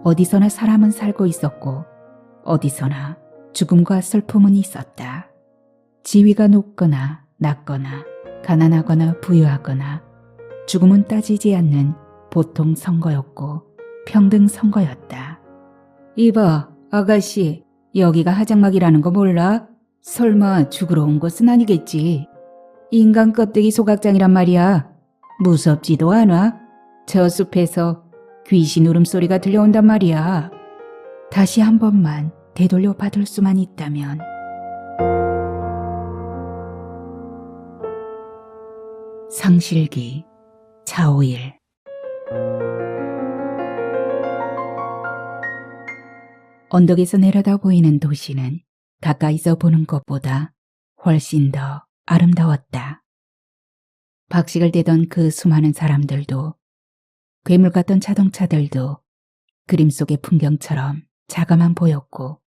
어디서나 사람은 살고 있었고 어디서나 죽음과 슬픔은 있었다. 지위가 높거나 낮거나 가난하거나 부유하거나 죽음은 따지지 않는 보통 선거였고 평등 선거였다. 이봐, 아가씨, 여기가 하장막이라는 거 몰라? 설마 죽으러 온 것은 아니겠지? 인간 껍데기 소각장이란 말이야. 무섭지도 않아? 저 숲에서 귀신 울음소리가 들려온단 말이야. 다시 한 번만 되돌려 받을 수만 있다면. 상실기 차오일. 언덕에서 내려다 보이는 도시는 가까이서 보는 것보다 훨씬 더 아름다웠다. 박식을 대던 그 수많은 사람들도 괴물 같던 자동차들도 그림 속의 풍경처럼 자그만 보였고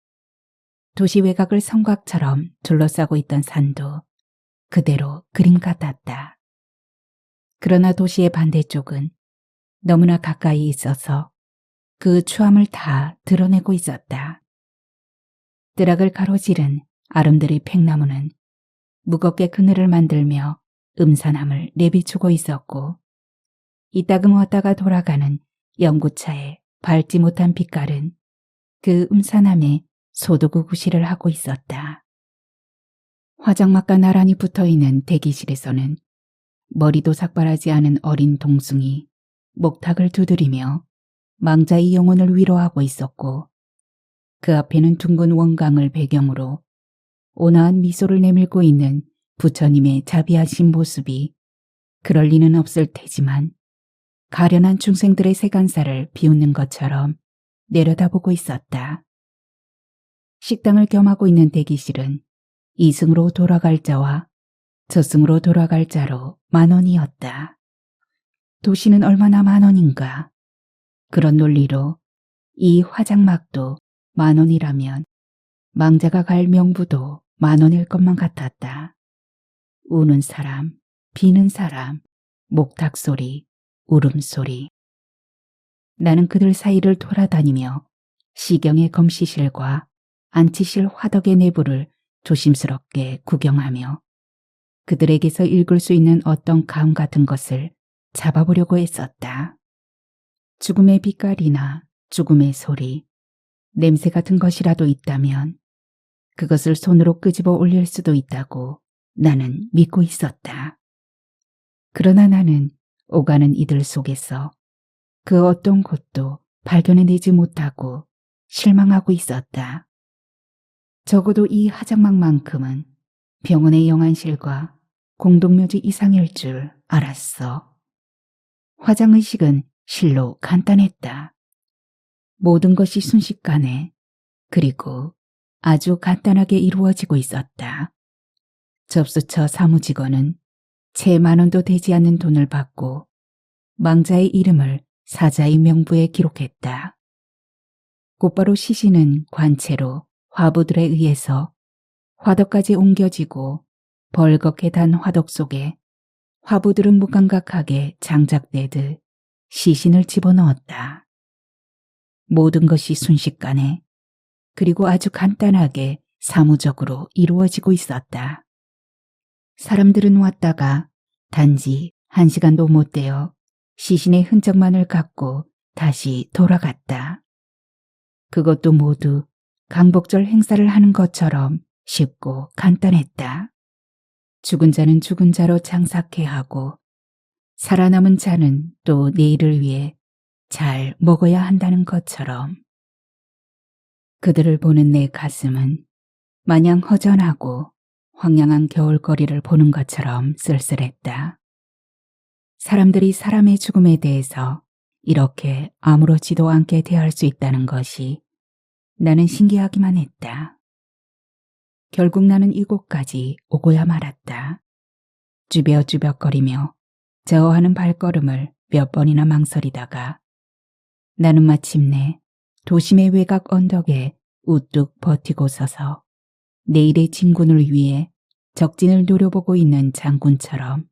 도시 외곽을 성곽처럼 둘러싸고 있던 산도 그대로 그림 같았다. 그러나 도시의 반대쪽은 너무나 가까이 있어서 그 추함을 다 드러내고 있었다. 뜨락을 가로지른 아름드리 팽나무는 무겁게 그늘을 만들며 음산함을 내비추고 있었고 이따금 왔다가 돌아가는 연구차의 밟지 못한 빛깔은 그 음산함에 소두구구시를 하고 있었다. 화장막과 나란히 붙어있는 대기실에서는 머리도 삭발하지 않은 어린 동숭이 목탁을 두드리며 망자의 영혼을 위로하고 있었고 그 앞에는 둥근 원강을 배경으로 온화한 미소를 내밀고 있는 부처님의 자비하신 모습이 그럴 리는 없을 테지만 가련한 중생들의 세간사를 비웃는 것처럼 내려다보고 있었다. 식당을 겸하고 있는 대기실은 이승으로 돌아갈 자와 저승으로 돌아갈 자로 10,000원이었다. 도시는 얼마나 10,000원인가? 그런 논리로 이 화장막도 10,000원이라면 망자가 갈 명부도 10,000원일 것만 같았다. 우는 사람, 비는 사람, 목탁소리, 울음소리. 나는 그들 사이를 돌아다니며 시경의 검시실과 안치실 화덕의 내부를 조심스럽게 구경하며 그들에게서 읽을 수 있는 어떤 감 같은 것을 잡아보려고 했었다. 죽음의 빛깔이나 죽음의 소리, 냄새 같은 것이라도 있다면 그것을 손으로 끄집어 올릴 수도 있다고 나는 믿고 있었다. 그러나 나는 오가는 이들 속에서 그 어떤 것도 발견해내지 못하고 실망하고 있었다. 적어도 이 하장막만큼은 병원의 영안실과 공동묘지 이상일 줄 알았어. 화장의식은 실로 간단했다. 모든 것이 순식간에 그리고 아주 간단하게 이루어지고 있었다. 접수처 사무직원은 채 10,000원도 되지 않는 돈을 받고 망자의 이름을 사자의 명부에 기록했다. 곧바로 시신은 관체로 화부들에 의해서 화덕까지 옮겨지고 벌겋게 단 화덕 속에 화부들은 무감각하게 장작대듯 시신을 집어넣었다. 모든 것이 순식간에 그리고 아주 간단하게 사무적으로 이루어지고 있었다. 사람들은 왔다가 단지 1시간도 못 되어 시신의 흔적만을 갖고 다시 돌아갔다. 그것도 모두 강복절 행사를 하는 것처럼 쉽고 간단했다. 죽은 자는 죽은 자로 장사케 하고 살아남은 자는 또 내일을 위해 잘 먹어야 한다는 것처럼. 그들을 보는 내 가슴은 마냥 허전하고 황량한 겨울거리를 보는 것처럼 쓸쓸했다. 사람들이 사람의 죽음에 대해서 이렇게 아무렇지도 않게 대할 수 있다는 것이 나는 신기하기만 했다. 결국 나는 이곳까지 오고야 말았다. 쭈뼛쭈뼛거리며 저어하는 발걸음을 몇 번이나 망설이다가 나는 마침내 도심의 외곽 언덕에 우뚝 버티고 서서 내일의 진군을 위해 적진을 노려보고 있는 장군처럼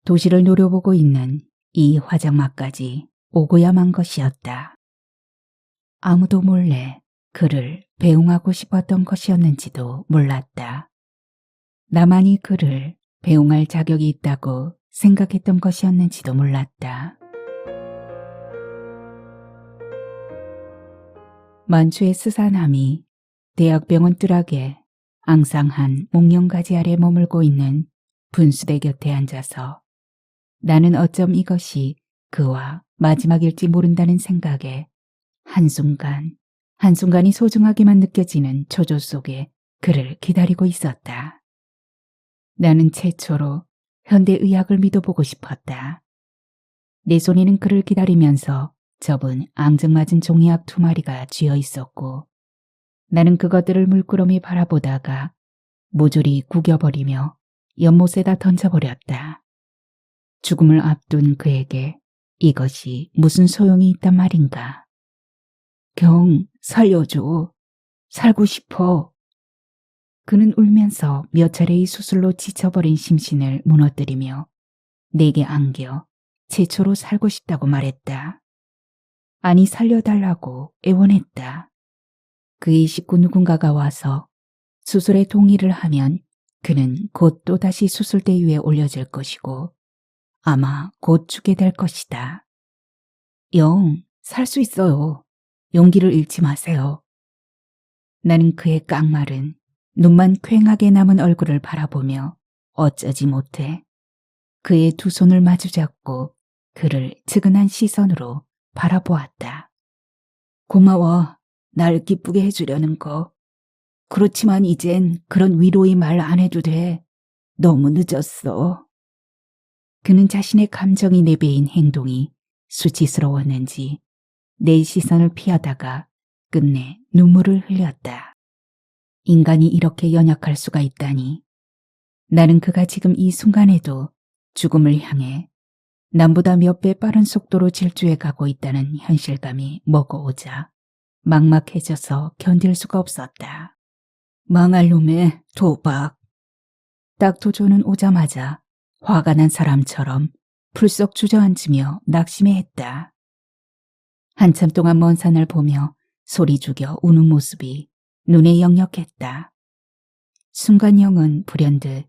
도시를 노려보고 있는 이 화장막까지 오고야 만 것이었다. 아무도 몰래 그를 배웅하고 싶었던 것이었는지도 몰랐다. 나만이 그를 배웅할 자격이 있다고 생각했던 것이었는지도 몰랐다. 만추의 스사남이 대학병원 뚜락에 앙상한 목련가지 아래 머물고 있는 분수대 곁에 앉아서 나는 어쩜 이것이 그와 마지막일지 모른다는 생각에 한순간이 소중하게만 느껴지는 초조 속에 그를 기다리고 있었다. 나는 최초로 현대의학을 믿어보고 싶었다. 내 손에는 그를 기다리면서 접은 앙증맞은 종이약 2마리가 쥐어 있었고 나는 그것들을 물끄러미 바라보다가 모조리 구겨버리며 연못에다 던져버렸다. 죽음을 앞둔 그에게 이것이 무슨 소용이 있단 말인가. 경, 살려줘. 살고 싶어. 그는 울면서 몇 차례의 수술로 지쳐버린 심신을 무너뜨리며 내게 안겨 최초로 살고 싶다고 말했다. 아니 살려달라고 애원했다. 그의 식구 누군가가 와서 수술에 동의를 하면 그는 곧 또다시 수술대 위에 올려질 것이고 아마 곧 죽게 될 것이다. 영, 살 수 있어요. 용기를 잃지 마세요. 나는 그의 깡마른 눈만 퀭하게 남은 얼굴을 바라보며 어쩌지 못해 그의 2 손을 마주잡고 그를 측은한 시선으로 바라보았다. 고마워. 날 기쁘게 해주려는 거. 그렇지만 이젠 그런 위로의 말 안 해도 돼. 너무 늦었어. 그는 자신의 감정이 내배인 행동이 수치스러웠는지 내 시선을 피하다가 끝내 눈물을 흘렸다. 인간이 이렇게 연약할 수가 있다니. 나는 그가 지금 이 순간에도 죽음을 향해 남보다 몇 배 빠른 속도로 질주해 가고 있다는 현실감이 먹어오자 막막해져서 견딜 수가 없었다. 망할 놈의 도박. 닥터조는 오자마자 화가 난 사람처럼 풀썩 주저앉으며 낙심해했다. 한참 동안 먼 산을 보며 소리 죽여 우는 모습이 눈에 역력했다. 순간 영은 불현듯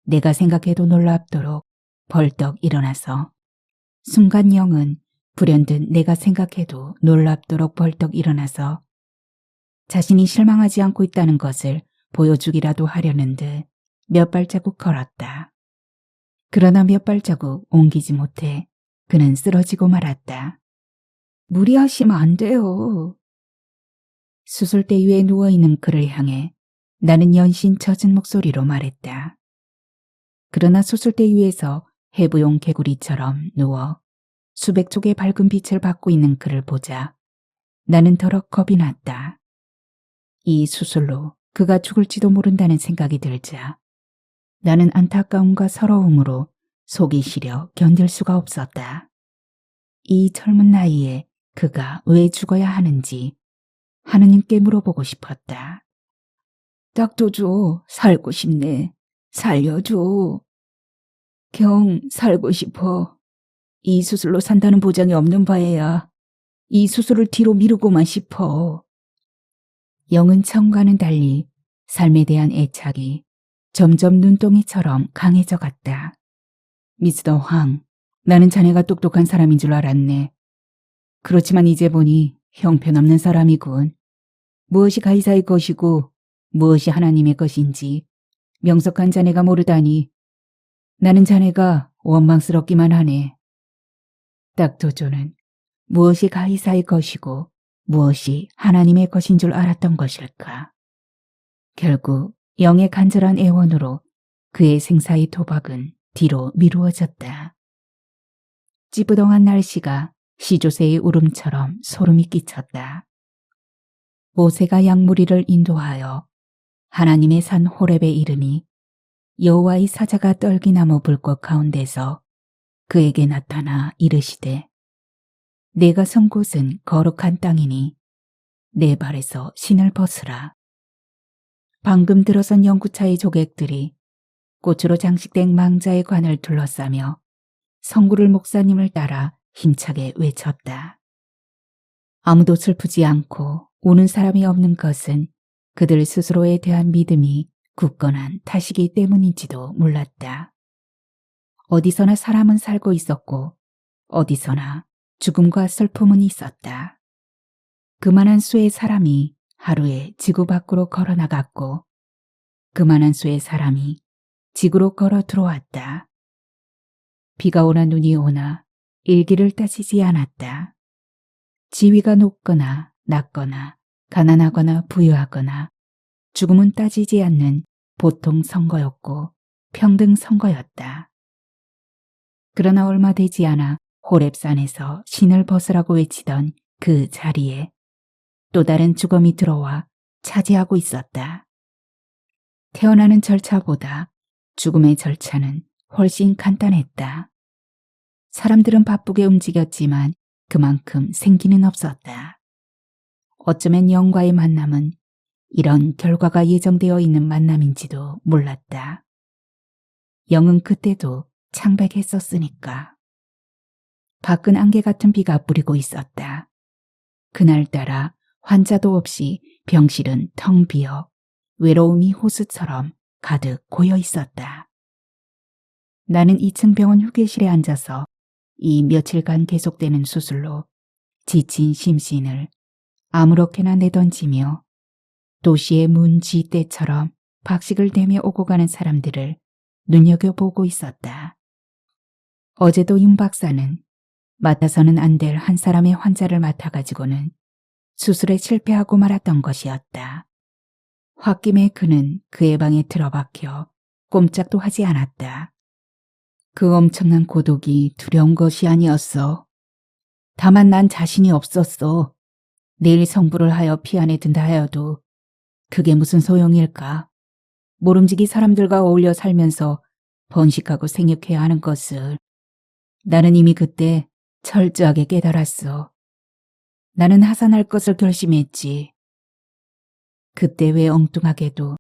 내가 생각해도 놀랍도록 벌떡 일어나서 자신이 실망하지 않고 있다는 것을 보여주기라도 하려는 듯 몇 발자국 걸었다. 그러나 몇 발자국 옮기지 못해 그는 쓰러지고 말았다. 무리하시면 안 돼요. 수술대 위에 누워있는 그를 향해 나는 연신 젖은 목소리로 말했다. 그러나 수술대 위에서 해부용 개구리처럼 누워 수백 촉의 밝은 빛을 받고 있는 그를 보자 나는 더럭 겁이 났다. 이 수술로 그가 죽을지도 모른다는 생각이 들자 나는 안타까움과 서러움으로 속이 시려 견딜 수가 없었다. 이 젊은 나이에 그가 왜 죽어야 하는지 하느님께 물어보고 싶었다. 닥터조, 살고 싶네. 살려줘. 경, 살고 싶어. 이 수술로 산다는 보장이 없는 바에야 이 수술을 뒤로 미루고만 싶어. 영은 처음과는 달리 삶에 대한 애착이 점점 눈덩이처럼 강해져 갔다. 미스터 황, 나는 자네가 똑똑한 사람인 줄 알았네. 그렇지만 이제 보니 형편없는 사람이군. 무엇이 가이사의 것이고 무엇이 하나님의 것인지 명석한 자네가 모르다니 나는 자네가 원망스럽기만 하네. 닥터조는 무엇이 가이사의 것이고 무엇이 하나님의 것인 줄 알았던 것일까. 결국 영의 간절한 애원으로 그의 생사의 도박은 뒤로 미루어졌다. 찌부덩한 날씨가 시조새의 울음처럼 소름이 끼쳤다. 모세가 양무리를 인도하여 하나님의 산 호렙의 이름이 여호와의 사자가 떨기나무 불꽃 가운데서 그에게 나타나 이르시되 내가 선 곳은 거룩한 땅이니 내 발에서 신을 벗으라. 방금 들어선 연구차의 조객들이 꽃으로 장식된 망자의 관을 둘러싸며 성구를 목사님을 따라 힘차게 외쳤다. 아무도 슬프지 않고 우는 사람이 없는 것은 그들 스스로에 대한 믿음이 굳건한 탓이기 때문인지도 몰랐다. 어디서나 사람은 살고 있었고 어디서나 죽음과 슬픔은 있었다. 그만한 수의 사람이 하루에 지구 밖으로 걸어나갔고 그만한 수의 사람이 지구로 걸어 들어왔다. 비가 오나 눈이 오나 일기를 따지지 않았다. 지위가 높거나 낮거나 가난하거나 부유하거나 죽음은 따지지 않는 보통 선거였고 평등 선거였다. 그러나 얼마 되지 않아 호렙산에서 신을 벗으라고 외치던 그 자리에 또 다른 죽음이 들어와 차지하고 있었다. 태어나는 절차보다 죽음의 절차는 훨씬 간단했다. 사람들은 바쁘게 움직였지만 그만큼 생기는 없었다. 어쩌면 영과의 만남은 이런 결과가 예정되어 있는 만남인지도 몰랐다. 영은 그때도 창백했었으니까. 밖은 안개 같은 비가 뿌리고 있었다. 그날따라 환자도 없이 병실은 텅 비어 외로움이 호수처럼 가득 고여 있었다. 나는 2층 병원 휴게실에 앉아서 이 며칠간 계속되는 수술로 지친 심신을 아무렇게나 내던지며 도시의 문지대처럼 박식을 대며 오고 가는 사람들을 눈여겨보고 있었다. 어제도 윤 박사는 맡아서는 안 될 한 사람의 환자를 맡아가지고는 수술에 실패하고 말았던 것이었다. 홧김에 그는 그의 방에 틀어박혀 꼼짝도 하지 않았다. 그 엄청난 고독이 두려운 것이 아니었어. 다만 난 자신이 없었어. 내일 성불을 하여 피 안에 든다 하여도 그게 무슨 소용일까? 모름지기 사람들과 어울려 살면서 번식하고 생육해야 하는 것을 나는 이미 그때 철저하게 깨달았어. 나는 하산할 것을 결심했지. 그때 왜 엉뚱하게도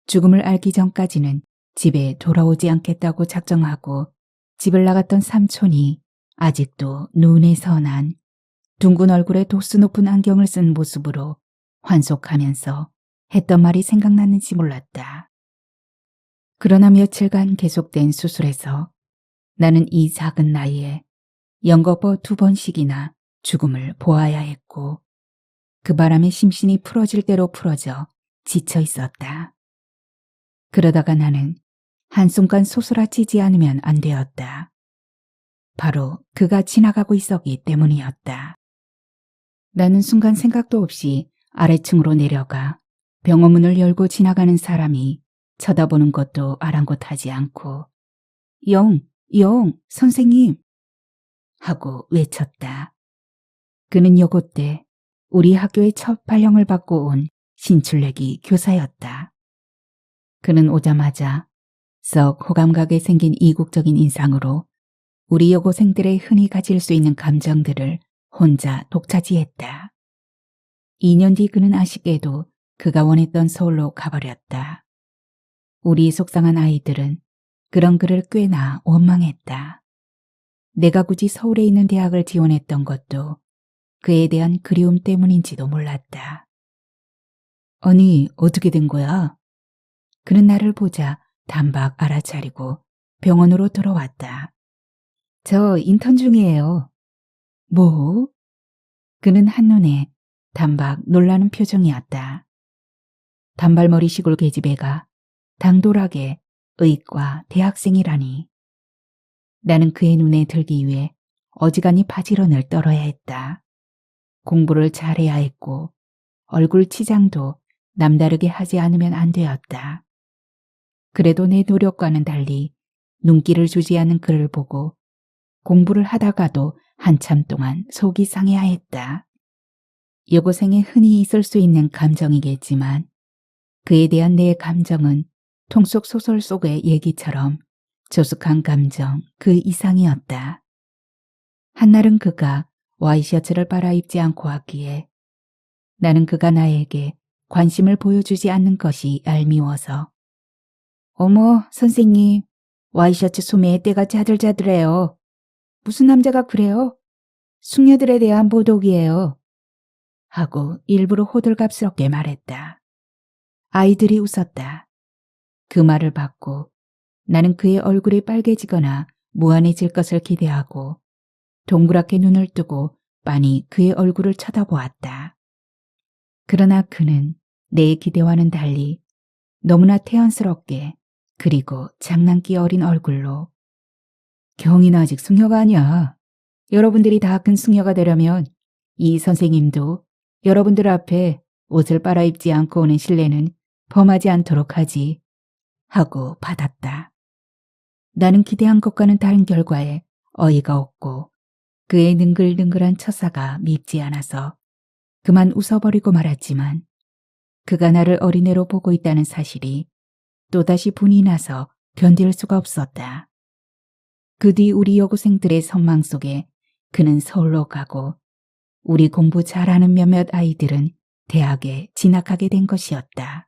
죽음을 알기 전까지는 집에 돌아오지 않겠다고 작정하고 집을 나갔던 삼촌이 아직도 눈에 선한 둥근 얼굴에 도수 높은 안경을 쓴 모습으로 환속하면서 했던 말이 생각났는지 몰랐다. 그러나 며칠간 계속된 수술에서 나는 이 작은 나이에 연거푸 2번씩이나 죽음을 보아야 했고 그 바람에 심신이 풀어질 대로 풀어져 지쳐 있었다. 그러다가 나는 한순간 소스라치지 않으면 안 되었다. 바로 그가 지나가고 있었기 때문이었다. 나는 순간 생각도 없이 아래층으로 내려가 병원 문을 열고 지나가는 사람이 쳐다보는 것도 아랑곳하지 않고 영, 선생님 하고 외쳤다. 그는 여고 때 우리 학교의 첫 발령을 받고 온 신출내기 교사였다. 그는 오자마자 썩 호감가게 생긴 이국적인 인상으로 우리 여고생들의 흔히 가질 수 있는 감정들을 혼자 독차지했다. 2년 뒤 그는 아쉽게도 그가 원했던 서울로 가버렸다. 우리 속상한 아이들은 그런 그를 꽤나 원망했다. 내가 굳이 서울에 있는 대학을 지원했던 것도 그에 대한 그리움 때문인지도 몰랐다. 아니, 어떻게 된 거야? 그는 나를 보자 단박 알아차리고 병원으로 들어왔다. 저 인턴 중이에요. 뭐? 그는 한눈에 단박 놀라는 표정이었다. 단발머리 시골 계집애가 당돌하게 의과 대학생이라니. 나는 그의 눈에 들기 위해 어지간히 바지런을 떨어야 했다. 공부를 잘해야 했고 얼굴 치장도 남다르게 하지 않으면 안 되었다. 그래도 내 노력과는 달리 눈길을 주지 않는 그를 보고 공부를 하다가도 한참 동안 속이 상해야 했다. 여고생에 흔히 있을 수 있는 감정이겠지만 그에 대한 내 감정은 통속 소설 속의 얘기처럼 조숙한 감정 그 이상이었다. 한날은 그가 와이셔츠를 빨아입지 않고 왔기에 나는 그가 나에게 관심을 보여주지 않는 것이 얄미워서 어머 선생님 와이셔츠 소매에 때가 자들자들해요. 무슨 남자가 그래요? 숙녀들에 대한 모독이에요. 하고 일부러 호들갑스럽게 말했다. 아이들이 웃었다. 그 말을 받고 나는 그의 얼굴이 빨개지거나 무한해질 것을 기대하고 동그랗게 눈을 뜨고 빤히 그의 얼굴을 쳐다보았다. 그러나 그는 내 기대와는 달리 너무나 태연스럽게 그리고 장난기 어린 얼굴로 경이는 아직 숙녀가 아니야. 여러분들이 다 큰 숙녀가 되려면 이 선생님도 여러분들 앞에 옷을 빨아입지 않고 오는 실례는 범하지 않도록 하지 하고 받았다. 나는 기대한 것과는 다른 결과에 어이가 없고 그의 능글능글한 처사가 밉지 않아서 그만 웃어버리고 말았지만 그가 나를 어린애로 보고 있다는 사실이 또다시 분이 나서 견딜 수가 없었다. 그 뒤 우리 여고생들의 선망 속에 그는 서울로 가고 우리 공부 잘하는 몇몇 아이들은 대학에 진학하게 된 것이었다.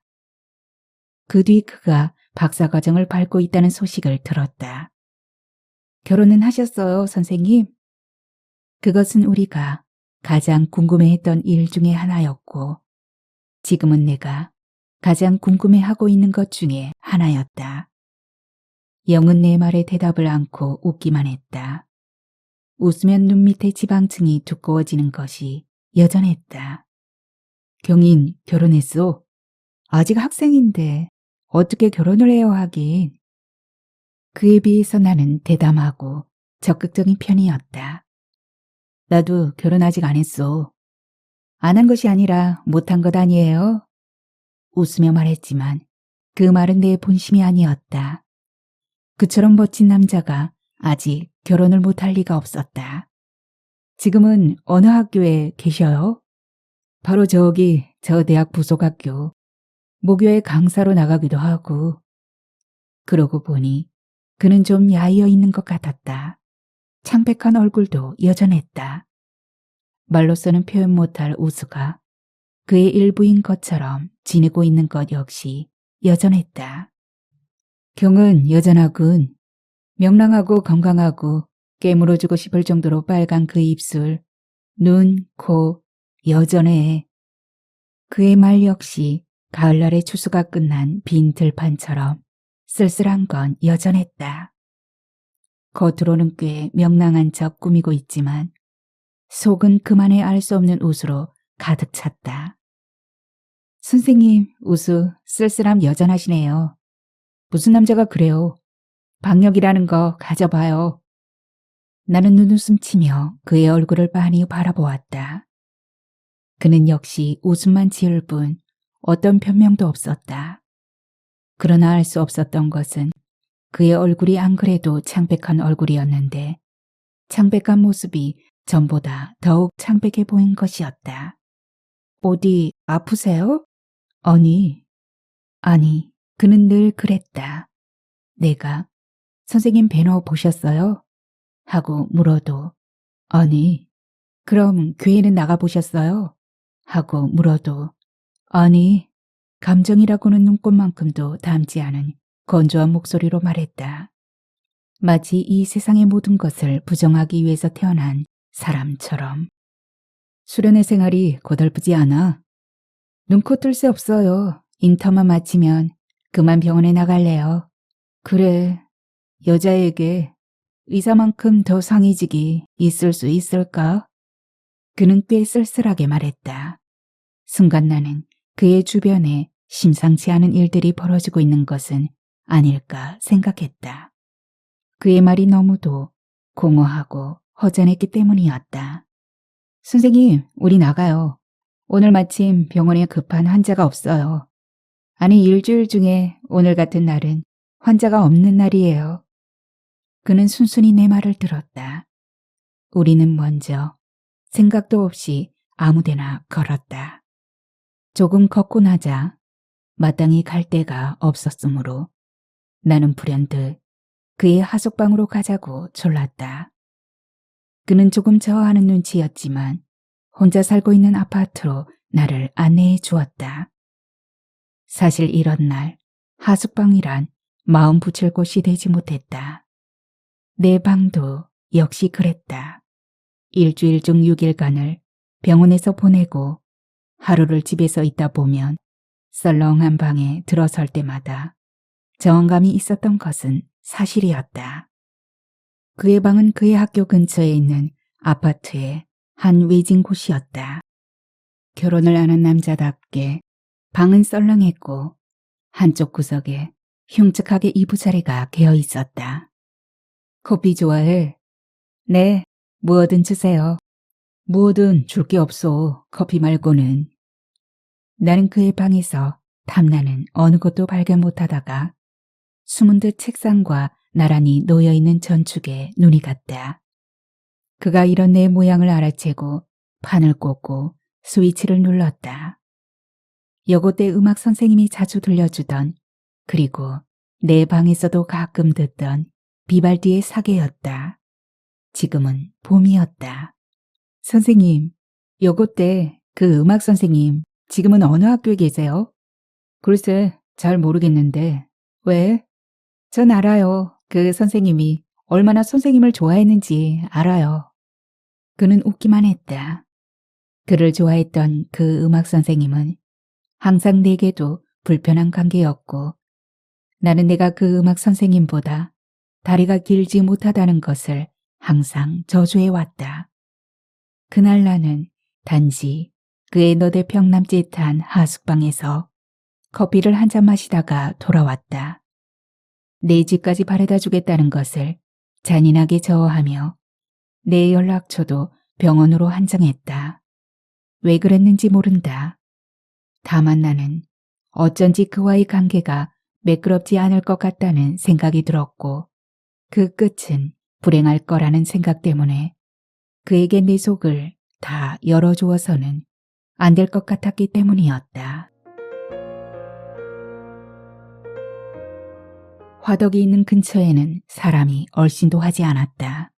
그 뒤 그가 박사과정을 밟고 있다는 소식을 들었다. 결혼은 하셨어요, 선생님? 그것은 우리가 가장 궁금해했던 일 중에 하나였고 지금은 내가 가장 궁금해하고 있는 것 중에 하나였다. 영은 내 말에 대답을 않고 웃기만 했다. 웃으면 눈 밑에 지방층이 두꺼워지는 것이 여전했다. 경인 결혼했소? 아직 학생인데 어떻게 결혼을 해요 하긴. 그에 비해서 나는 대담하고 적극적인 편이었다. 나도 결혼 아직 안 했소. 안 한 것이 아니라 못한 것 아니에요? 웃으며 말했지만 그 말은 내 본심이 아니었다. 그처럼 멋진 남자가 아직 결혼을 못할 리가 없었다. 지금은 어느 학교에 계셔요? 바로 저기 저 대학 부속학교. 모교에 강사로 나가기도 하고. 그러고 보니 그는 좀 야이어 있는 것 같았다. 창백한 얼굴도 여전했다. 말로서는 표현 못할 우수가 그의 일부인 것처럼 지니고 있는 것 역시 여전했다. 경은 여전하군. 명랑하고 건강하고 깨물어주고 싶을 정도로 빨간 그 입술, 눈, 코, 여전해. 그의 말 역시 가을날의 추수가 끝난 빈 들판처럼 쓸쓸한 건 여전했다. 겉으로는 꽤 명랑한 척 꾸미고 있지만 속은 그만의 알 수 없는 웃으로 가득 찼다. 선생님, 웃으 쓸쓸함 여전하시네요. 무슨 남자가 그래요. 박력이라는 거 가져봐요. 나는 눈웃음 치며 그의 얼굴을 빤히 바라보았다. 그는 역시 웃음만 지을 뿐 어떤 변명도 없었다. 그러나 알 수 없었던 것은 그의 얼굴이 안 그래도 창백한 얼굴이었는데 창백한 모습이 전보다 더욱 창백해 보인 것이었다. 어디 아프세요? 아니, 그는 늘 그랬다. 내가 선생님 배너 보셨어요? 하고 물어도 아니, 그럼 교회는 나가보셨어요? 하고 물어도 아니, 감정이라고는 눈꽃만큼도 닮지 않은 건조한 목소리로 말했다. 마치 이 세상의 모든 것을 부정하기 위해서 태어난 사람처럼. 수련회 생활이 고달프지 않아? 눈코 뜰 새 없어요. 인터만 마치면 그만 병원에 나갈래요. 그래, 여자에게 의사만큼 더 상이직이 있을 수 있을까? 그는 꽤 쓸쓸하게 말했다. 순간 나는 그의 주변에 심상치 않은 일들이 벌어지고 있는 것은 아닐까 생각했다. 그의 말이 너무도 공허하고 허전했기 때문이었다. 선생님, 우리 나가요. 오늘 마침 병원에 급한 환자가 없어요. 아니, 일주일 중에 오늘 같은 날은 환자가 없는 날이에요. 그는 순순히 내 말을 들었다. 우리는 먼저 생각도 없이 아무데나 걸었다. 조금 걷고 나자 마땅히 갈 데가 없었으므로 나는 불현듯 그의 하숙방으로 가자고 졸랐다. 그는 조금 저하는 눈치였지만 혼자 살고 있는 아파트로 나를 안내해 주었다. 사실 이런 날 하숙방이란 마음 붙일 곳이 되지 못했다. 내 방도 역시 그랬다. 일주일 중 6일간을 병원에서 보내고 하루를 집에서 있다 보면 썰렁한 방에 들어설 때마다 저항감이 있었던 것은 사실이었다. 그의 방은 그의 학교 근처에 있는 아파트의 한 외진 곳이었다. 결혼을 안 한 남자답게 방은 썰렁했고 한쪽 구석에 흉측하게 이부자리가 개어 있었다. 커피 좋아해? 네, 뭐든 주세요. 뭐든 줄 게 없어, 커피 말고는. 나는 그의 방에서 탐나는 어느 것도 발견 못하다가 숨은 듯 책상과 나란히 놓여있는 전축에 눈이 갔다. 그가 이런 내 모양을 알아채고 판을 꽂고 스위치를 눌렀다. 여고 때 음악 선생님이 자주 들려주던, 그리고 내 방에서도 가끔 듣던 비발디의 사계였다. 지금은 봄이었다. 선생님, 여고 때 그 음악 선생님 지금은 어느 학교에 계세요? 글쎄, 잘 모르겠는데. 왜? 전 알아요. 그 선생님이 얼마나 선생님을 좋아했는지 알아요. 그는 웃기만 했다. 그를 좋아했던 그 음악 선생님은 항상 내게도 불편한 관계였고, 나는 내가 그 음악 선생님보다 다리가 길지 못하다는 것을 항상 저주해왔다. 그날 나는 단지 그의 너대평 남짓한 하숙방에서 커피를 한 잔 마시다가 돌아왔다. 내 집까지 바래다 주겠다는 것을 잔인하게 저어하며 내 연락처도 병원으로 한정했다. 왜 그랬는지 모른다. 다만 나는 어쩐지 그와의 관계가 매끄럽지 않을 것 같다는 생각이 들었고, 그 끝은 불행할 거라는 생각 때문에 그에게 내 속을 다 열어주어서는 안 될 것 같았기 때문이었다. 화덕이 있는 근처에는 사람이 얼씬도 하지 않았다.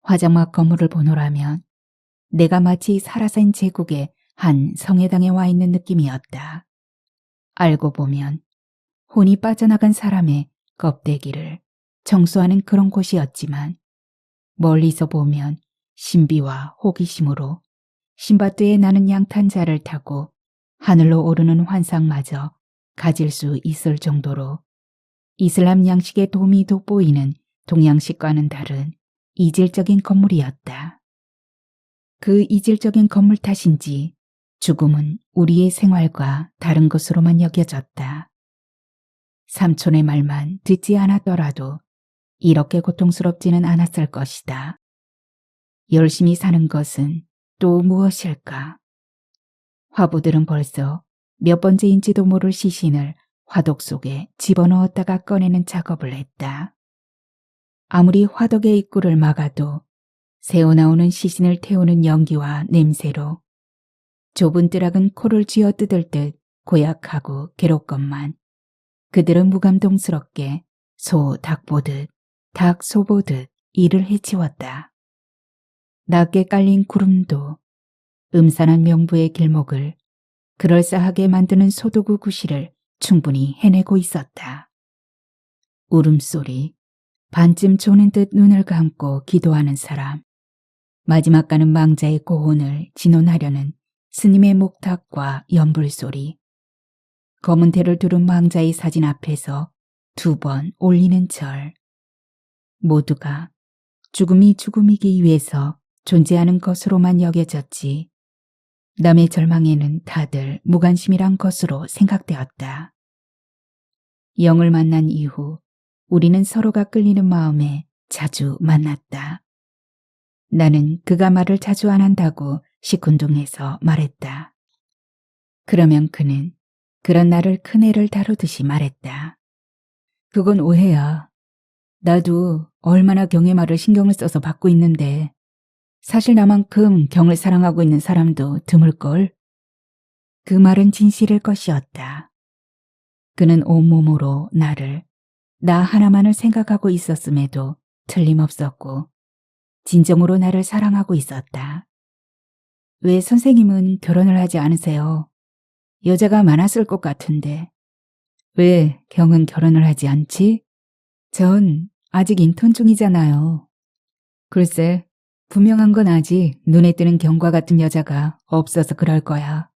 화장막 건물을 보노라면 내가 마치 사라진 제국의 한 성회당에 와 있는 느낌이었다. 알고 보면 혼이 빠져나간 사람의 껍데기를 청소하는 그런 곳이었지만, 멀리서 보면 신비와 호기심으로 신밧드에 나는 양탄자를 타고 하늘로 오르는 환상마저 가질 수 있을 정도로 이슬람 양식의 도움이 돋보이는 동양식과는 다른 이질적인 건물이었다. 그 이질적인 건물 탓인지 죽음은 우리의 생활과 다른 것으로만 여겨졌다. 삼촌의 말만 듣지 않았더라도 이렇게 고통스럽지는 않았을 것이다. 열심히 사는 것은 또 무엇일까? 화부들은 벌써 몇 번째인지도 모를 시신을 화덕 속에 집어넣었다가 꺼내는 작업을 했다. 아무리 화덕의 입구를 막아도 새어나오는 시신을 태우는 연기와 냄새로 좁은 뜰락은 코를 쥐어뜯을 듯 고약하고 괴롭건만 그들은 무감동스럽게 소 닭 보듯 닭 소 보듯 일을 해치웠다. 낮게 깔린 구름도 음산한 명부의 길목을 그럴싸하게 만드는 소도구 구실을 충분히 해내고 있었다. 울음소리, 반쯤 조는 듯 눈을 감고 기도하는 사람, 마지막 가는 망자의 고혼을 진혼하려는 스님의 목탁과 연불소리, 검은 대를 두른 망자의 사진 앞에서 2번 올리는 절, 모두가 죽음이 죽음이기 위해서 존재하는 것으로만 여겨졌지 남의 절망에는 다들 무관심이란 것으로 생각되었다. 영을 만난 이후 우리는 서로가 끌리는 마음에 자주 만났다. 나는 그가 말을 자주 안 한다고 시큰둥해서 말했다. 그러면 그는 그런 나를 큰애를 다루듯이 말했다. 그건 오해야. 나도 얼마나 경의 말을 신경을 써서 받고 있는데 사실 나만큼 경을 사랑하고 있는 사람도 드물걸. 그 말은 진실일 것이었다. 그는 온몸으로 나를, 나 하나만을 생각하고 있었음에도 틀림없었고 진정으로 나를 사랑하고 있었다. 왜 선생님은 결혼을 하지 않으세요? 여자가 많았을 것 같은데. 왜 경은 결혼을 하지 않지? 전 아직 인턴 중이잖아요. 글쎄, 분명한 건 아직 눈에 띄는 경과 같은 여자가 없어서 그럴 거야.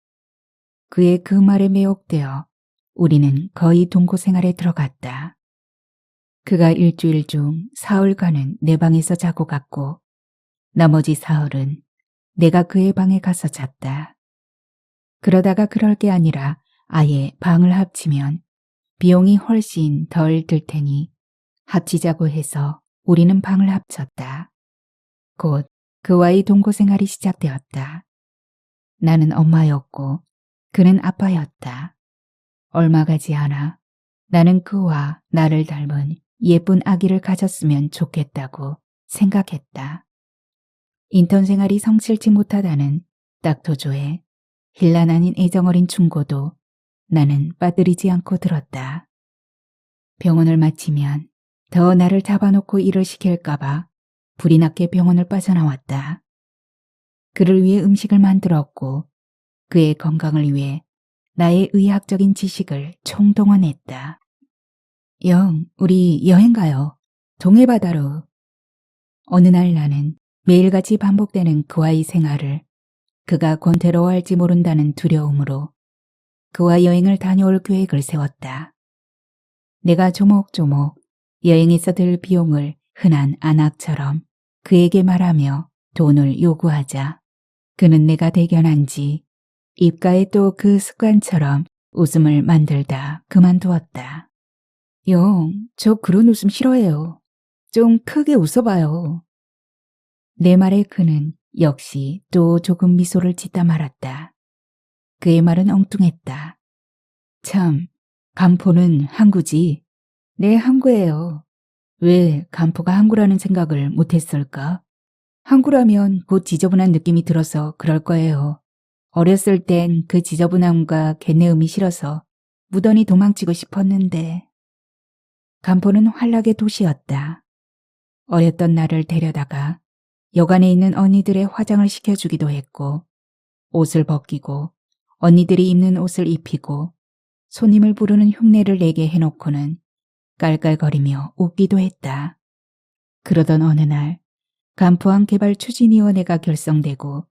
그의 그 말에 매혹되어 우리는 거의 동거 생활에 들어갔다. 그가 일주일 중 사흘간은 내 방에서 자고 갔고 나머지 사흘은 내가 그의 방에 가서 잤다. 그러다가 그럴 게 아니라 아예 방을 합치면 비용이 훨씬 덜 들 테니 합치자고 해서 우리는 방을 합쳤다. 곧 그와의 동거 생활이 시작되었다. 나는 엄마였고 그는 아빠였다. 얼마 가지 않아 나는 그와 나를 닮은 예쁜 아기를 가졌으면 좋겠다고 생각했다. 인턴 생활이 성실치 못하다는 딱토조의 힐난 아닌 애정어린 충고도 나는 빠뜨리지 않고 들었다. 병원을 마치면 더 나를 잡아놓고 일을 시킬까봐 불이 났게 병원을 빠져나왔다. 그를 위해 음식을 만들었고 그의 건강을 위해 나의 의학적인 지식을 총동원했다. 영, 우리 여행 가요. 동해바다로. 어느 날 나는 매일같이 반복되는 그와의 생활을 그가 권태로워할지 모른다는 두려움으로 그와 여행을 다녀올 계획을 세웠다. 내가 조목조목 여행에서 들 비용을 흔한 안악처럼 그에게 말하며 돈을 요구하자 그는 내가 대견한지 입가에 또 그 습관처럼 웃음을 만들다 그만두었다. 영, 저 그런 웃음 싫어해요. 좀 크게 웃어봐요. 내 말에 그는 역시 또 조금 미소를 짓다 말았다. 그의 말은 엉뚱했다. 참, 간포는 항구지. 네, 항구예요. 왜 간포가 항구라는 생각을 못했을까? 항구라면 곧 지저분한 느낌이 들어서 그럴 거예요. 어렸을 땐 그 지저분함과 갯내음이 싫어서 무던히 도망치고 싶었는데. 간포는 환락의 도시였다. 어렸던 나를 데려다가 여관에 있는 언니들의 화장을 시켜주기도 했고 옷을 벗기고 언니들이 입는 옷을 입히고 손님을 부르는 흉내를 내게 해놓고는 깔깔거리며 웃기도 했다. 그러던 어느 날 간포항 개발 추진위원회가 결성되고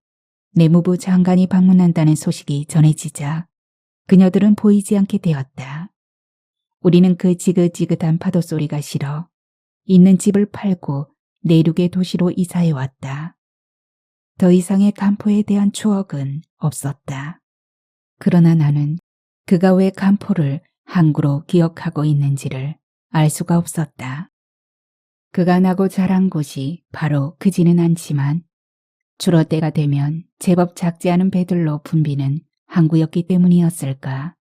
내무부 장관이 방문한다는 소식이 전해지자 그녀들은 보이지 않게 되었다. 우리는 그 지긋지긋한 파도 소리가 싫어 있는 집을 팔고 내륙의 도시로 이사해 왔다. 더 이상의 간포에 대한 추억은 없었다. 그러나 나는 그가 왜 간포를 항구로 기억하고 있는지를 알 수가 없었다. 그가 나고 자란 곳이 바로 크지는 않지만 주로 때가 되면 제법 작지 않은 배들로 붐비는 항구였기 때문이었을까.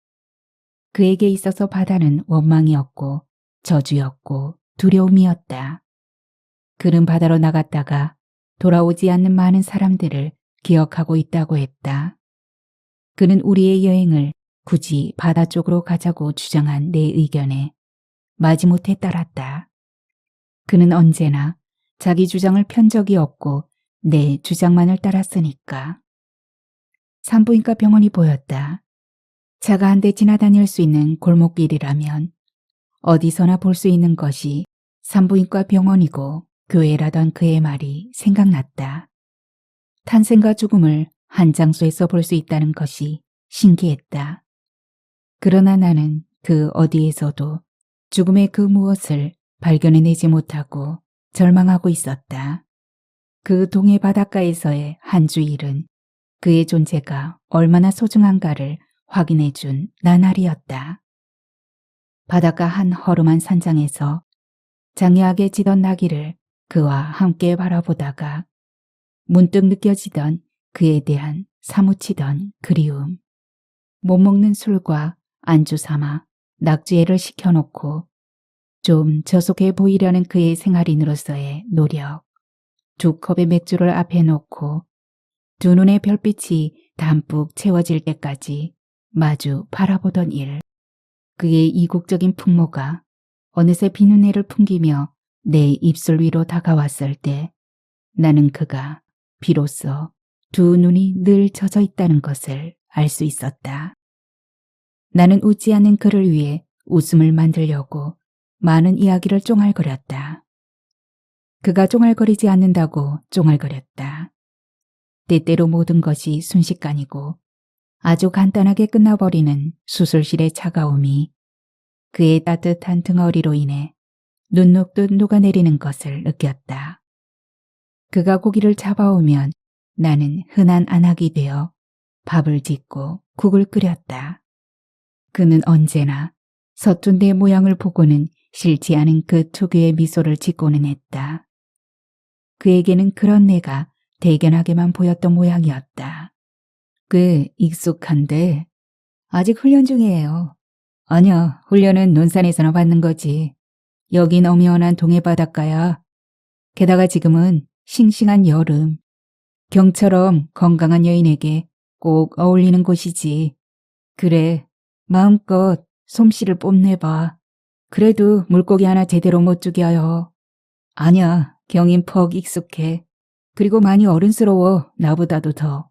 그에게 있어서 바다는 원망이었고 저주였고 두려움이었다. 그는 바다로 나갔다가 돌아오지 않는 많은 사람들을 기억하고 있다고 했다. 그는 우리의 여행을 굳이 바다 쪽으로 가자고 주장한 내 의견에 마지못해 따랐다. 그는 언제나 자기 주장을 편 적이 없고 내 주장만을 따랐으니까. 산부인과 병원이 보였다. 차가 한 대 지나다닐 수 있는 골목길이라면 어디서나 볼 수 있는 것이 산부인과 병원이고 교회라던 그의 말이 생각났다. 탄생과 죽음을 한 장소에서 볼 수 있다는 것이 신기했다. 그러나 나는 그 어디에서도 죽음의 그 무엇을 발견해내지 못하고 절망하고 있었다. 그 동해 바닷가에서의 한 주일은 그의 존재가 얼마나 소중한가를 확인해준 나날이었다. 바닷가 한 허름한 산장에서 장애하게 지던 나귀를 그와 함께 바라보다가 문득 느껴지던 그에 대한 사무치던 그리움. 못 먹는 술과 안주 삼아 낙지회를 시켜놓고 좀 저속해 보이려는 그의 생활인으로서의 노력. 두 컵의 맥주를 앞에 놓고 두 눈의 별빛이 담뿍 채워질 때까지 마주 바라보던 일. 그의 이국적인 풍모가 어느새 비누내를 풍기며 내 입술 위로 다가왔을 때 나는 그가 비로소 두 눈이 늘 젖어 있다는 것을 알 수 있었다. 나는 웃지 않는 그를 위해 웃음을 만들려고 많은 이야기를 쫑알거렸다. 그가 쫑알거리지 않는다고 쫑알거렸다. 때때로 모든 것이 순식간이고 아주 간단하게 끝나버리는 수술실의 차가움이 그의 따뜻한 등허리로 인해 눈 녹듯 녹아내리는 것을 느꼈다. 그가 고기를 잡아오면 나는 흔한 안악이 되어 밥을 짓고 국을 끓였다. 그는 언제나 서툰 내 모양을 보고는 싫지 않은 그 특유의 미소를 짓고는 했다. 그에게는 그런 내가 대견하게만 보였던 모양이었다. 꽤 익숙한데 아직 훈련 중이에요. 아니야, 훈련은 논산에서나 받는 거지. 여긴 엄연한 동해 바닷가야. 게다가 지금은 싱싱한 여름. 경처럼 건강한 여인에게 꼭 어울리는 곳이지. 그래, 마음껏 솜씨를 뽐내봐. 그래도 물고기 하나 제대로 못 죽여요. 아니야, 경인 퍽 익숙해. 그리고 많이 어른스러워, 나보다도 더.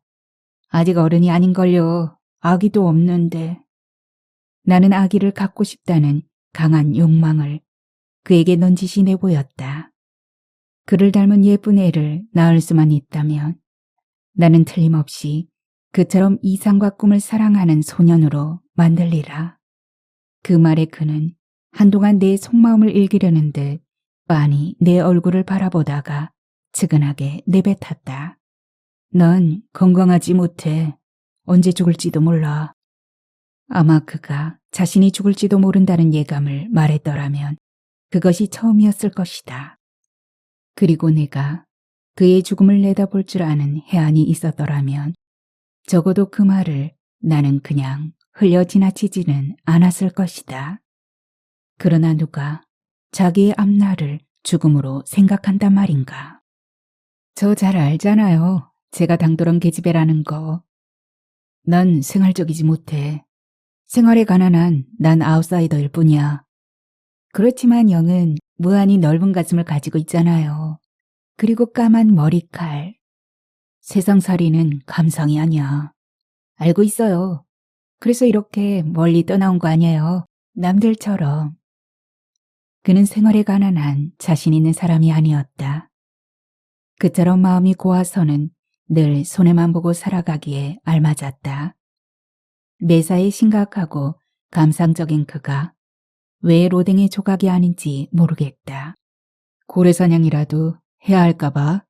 아직 어른이 아닌걸요. 아기도 없는데. 나는 아기를 갖고 싶다는 강한 욕망을 그에게 넌지시 내보였다. 그를 닮은 예쁜 애를 낳을 수만 있다면 나는 틀림없이 그처럼 이상과 꿈을 사랑하는 소년으로 만들리라. 그 말에 그는 한동안 내 속마음을 읽으려는 듯 빤히 내 얼굴을 바라보다가 측은하게 내뱉었다. 넌 건강하지 못해. 언제 죽을지도 몰라. 아마 그가 자신이 죽을지도 모른다는 예감을 말했더라면 그것이 처음이었을 것이다. 그리고 내가 그의 죽음을 내다볼 줄 아는 해안이 있었더라면 적어도 그 말을 나는 그냥 흘려 지나치지는 않았을 것이다. 그러나 누가 자기의 앞날을 죽음으로 생각한단 말인가. 저 잘 알잖아요. 제가 당돌한 계집애라는 거. 난 생활적이지 못해. 생활에 가난한 난 아웃사이더일 뿐이야. 그렇지만 영은 무한히 넓은 가슴을 가지고 있잖아요. 그리고 까만 머리칼. 세상살이는 감상이 아니야. 알고 있어요. 그래서 이렇게 멀리 떠나온 거 아니에요. 남들처럼. 그는 생활에 가난한 자신 있는 사람이 아니었다. 그처럼 마음이 고와서는 늘 손해만 보고 살아가기에 알맞았다. 매사에 심각하고 감상적인 그가 왜 로댕의 조각이 아닌지 모르겠다. 고래사냥이라도 해야 할까봐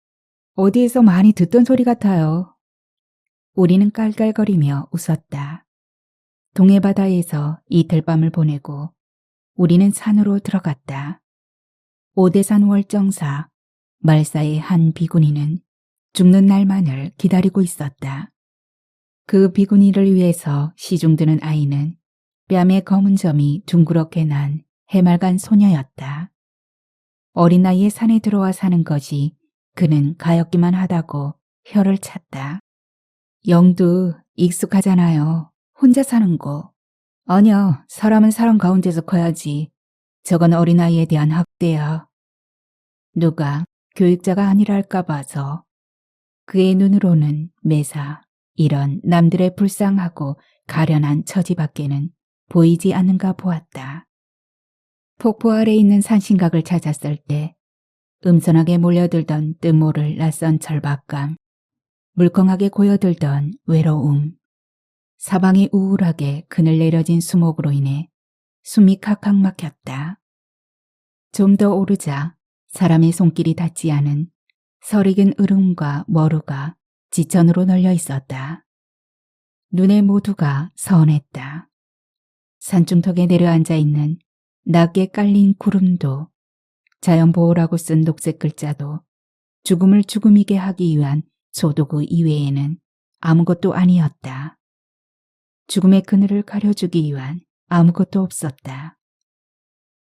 어디에서 많이 듣던 소리 같아요. 우리는 깔깔거리며 웃었다. 동해바다에서 이틀밤을 보내고 우리는 산으로 들어갔다. 오대산 월정사 말사의 한 비구니는 죽는 날만을 기다리고 있었다. 그 비구니를 위해서 시중드는 아이는 뺨에 검은 점이 둥그렇게 난 해맑은 소녀였다. 어린 나이에 산에 들어와 사는 것이 그는 가엾기만 하다고 혀를 찼다. 영도 익숙하잖아요. 혼자 사는 거. 아니야, 사람은 사람 가운데서 커야지. 저건 어린아이에 대한 학대야. 누가 교육자가 아니랄까 봐서 그의 눈으로는 매사 이런 남들의 불쌍하고 가련한 처지밖에는 보이지 않는가 보았다. 폭포 아래 있는 산신각을 찾았을 때 음선하게 몰려들던 뜻모를 낯선 절박감, 물컹하게 고여들던 외로움, 사방이 우울하게 그늘 내려진 수목으로 인해 숨이 칵칵 막혔다. 좀 더 오르자 사람의 손길이 닿지 않은 설익은 으름과 머루가 지천으로 널려 있었다. 눈에 모두가 선했다. 산중턱에 내려앉아 있는 낮게 깔린 구름도 자연보호라고 쓴 녹색 글자도 죽음을 죽음이게 하기 위한 소도구 이외에는 아무것도 아니었다. 죽음의 그늘을 가려주기 위한 아무것도 없었다.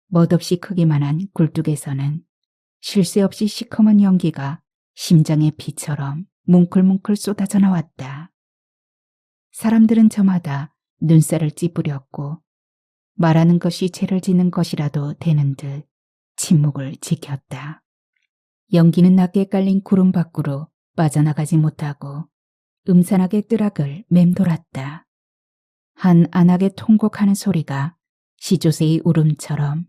멋없이 크기만 한 굴뚝에서는 쉴 새 없이 시커먼 연기가 심장의 피처럼 뭉클뭉클 쏟아져 나왔다. 사람들은 저마다 눈살을 찌푸렸고 말하는 것이 죄를 짓는 것이라도 되는 듯 침묵을 지켰다. 연기는 낮게 깔린 구름 밖으로 빠져나가지 못하고 음산하게 뜨락을 맴돌았다. 한 안하게 통곡하는 소리가 시조새의 울음처럼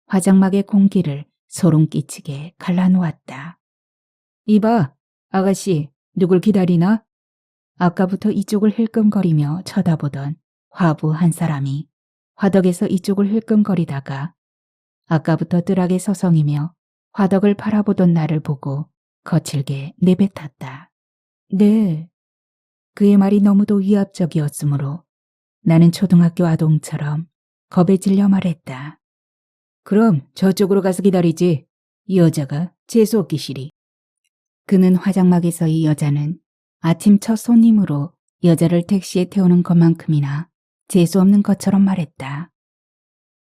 화장막의 공기를 소름 끼치게 갈라놓았다. 이봐, 아가씨, 누굴 기다리나? 아까부터 이쪽을 힐끔거리며 쳐다보던 화부 한 사람이 화덕에서 이쪽을 힐끔거리다가 아까부터 뜰하게 서성이며 화덕을 바라보던 나를 보고 거칠게 내뱉었다. 네. 그의 말이 너무도 위압적이었으므로 나는 초등학교 아동처럼 겁에 질려 말했다. 그럼 저쪽으로 가서 기다리지. 이 여자가 재수없기 시리. 그는 화장막에서 여자는 아침 첫 손님으로 여자를 택시에 태우는 것만큼이나 재수없는 것처럼 말했다.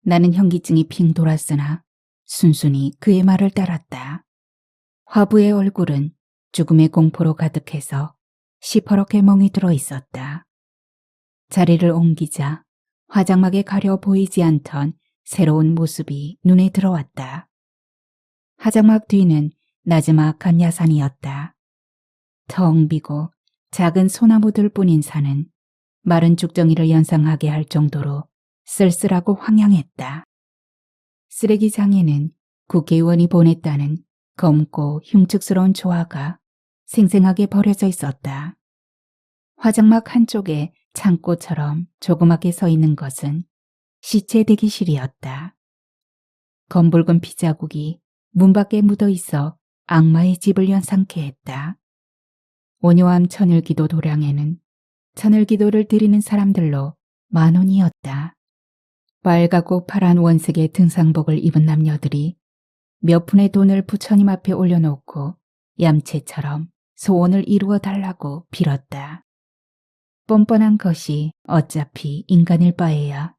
나는 현기증이 핑 돌았으나 순순히 그의 말을 따랐다. 화부의 얼굴은 죽음의 공포로 가득해서 시퍼렇게 멍이 들어 있었다. 자리를 옮기자 화장막에 가려 보이지 않던 새로운 모습이 눈에 들어왔다. 화장막 뒤는 나지막한 야산이었다. 텅 비고 작은 소나무들 뿐인 산은 마른 죽정이를 연상하게 할 정도로 쓸쓸하고 황량했다. 쓰레기장에는 국회의원이 보냈다는 검고 흉측스러운 조화가 생생하게 버려져 있었다. 화장막 한쪽에 창고처럼 조그맣게 서 있는 것은 시체 대기실이었다. 검붉은 피자국이 문 밖에 묻어 있어 악마의 집을 연상케 했다. 온유함 천일기도 도량에는 천일기도를 드리는 사람들로 만원이었다. 빨갛고 파란 원색의 등상복을 입은 남녀들이 몇 푼의 돈을 부처님 앞에 올려놓고 얌체처럼 소원을 이루어 달라고 빌었다. 뻔뻔한 것이 어차피 인간일 바에야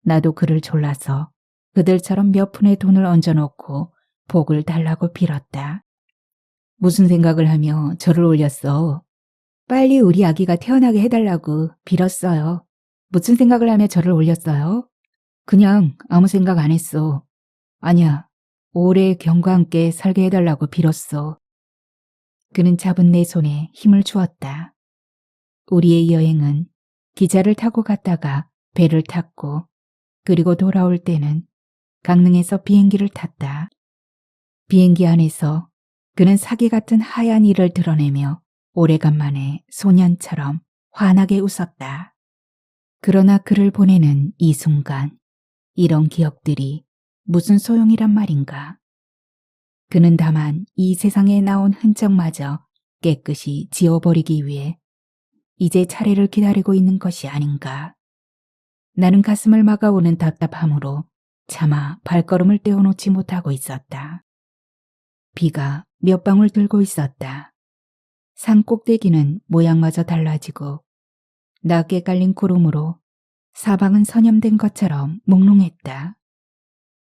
나도 그를 졸라서 그들처럼 몇 푼의 돈을 얹어놓고 복을 달라고 빌었다. 무슨 생각을 하며 절을 올렸어? 빨리 우리 아기가 태어나게 해달라고 빌었어요. 무슨 생각을 하며 절을 올렸어요? 그냥 아무 생각 안 했어. 아니야, 오래 경과 함께 살게 해달라고 빌었어. 그는 잡은 내 손에 힘을 주었다. 우리의 여행은 기차를 타고 갔다가 배를 탔고 그리고 돌아올 때는 강릉에서 비행기를 탔다. 비행기 안에서 그는 사기 같은 하얀 이를 드러내며 오래간만에 소년처럼 환하게 웃었다. 그러나 그를 보내는 이 순간 이런 기억들이 무슨 소용이란 말인가. 그는 다만 이 세상에 나온 흔적마저 깨끗이 지워버리기 위해 이제 차례를 기다리고 있는 것이 아닌가. 나는 가슴을 막아오는 답답함으로 차마 발걸음을 떼어놓지 못하고 있었다. 비가 몇 방울 들고 있었다. 산 꼭대기는 모양마저 달라지고 낮게 깔린 구름으로 사방은 선염된 것처럼 몽롱했다.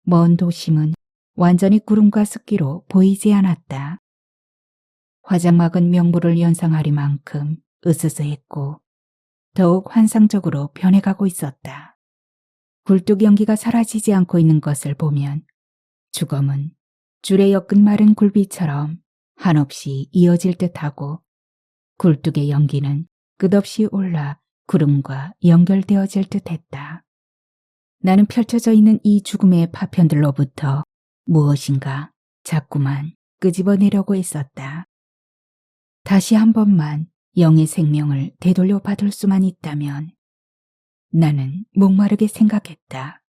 먼 도심은 완전히 구름과 습기로 보이지 않았다. 화장막은 명부를 연상하리만큼 으스스했고 더욱 환상적으로 변해가고 있었다. 굴뚝 연기가 사라지지 않고 있는 것을 보면 주검은 줄에 엮은 마른 굴비처럼 한없이 이어질 듯하고 굴뚝의 연기는 끝없이 올라 구름과 연결되어질 듯했다. 나는 펼쳐져 있는 이 죽음의 파편들로부터 무엇인가 자꾸만 끄집어내려고 했었다. 다시 한 번만 영의 생명을 되돌려 받을 수만 있다면. 나는 목마르게 생각했다.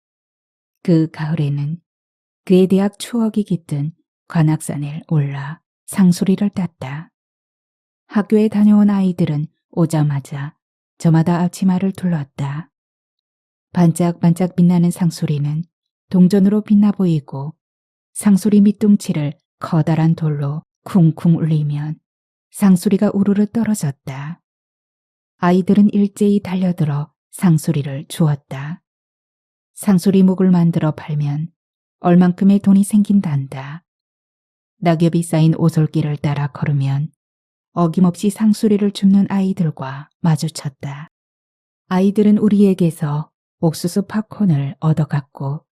그 가을에는 그의 대학 추억이 깃든 관악산에 올라 상수리를 땄다. 학교에 다녀온 아이들은 오자마자 저마다 앞치마를 둘렀다. 반짝반짝 빛나는 상수리는 동전으로 빛나 보이고 상수리 밑둥치를 커다란 돌로 쿵쿵 울리면 상수리가 우르르 떨어졌다. 아이들은 일제히 달려들어 상수리를 주었다. 상수리 목을 만들어 팔면 얼만큼의 돈이 생긴단다. 낙엽이 쌓인 오솔길을 따라 걸으면 어김없이 상수리를 줍는 아이들과 마주쳤다. 아이들은 우리에게서 옥수수 팝콘을 얻어갔고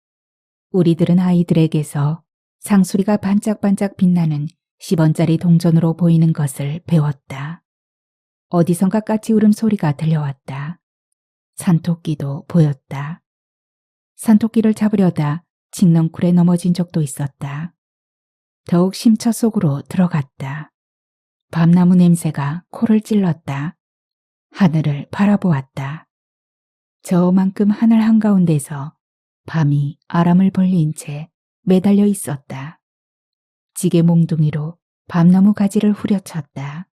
우리들은 아이들에게서 상수리가 반짝반짝 빛나는 10원짜리 동전으로 보이는 것을 배웠다. 어디선가 까치 울음소리가 들려왔다. 산토끼도 보였다. 산토끼를 잡으려다 칡넝쿨에 넘어진 적도 있었다. 더욱 심처 속으로 들어갔다. 밤나무 냄새가 코를 찔렀다. 하늘을 바라보았다. 저만큼 하늘 한가운데서 밤이 아람을 벌린 채 매달려 있었다. 지게 몽둥이로 밤나무 가지를 후려쳤다.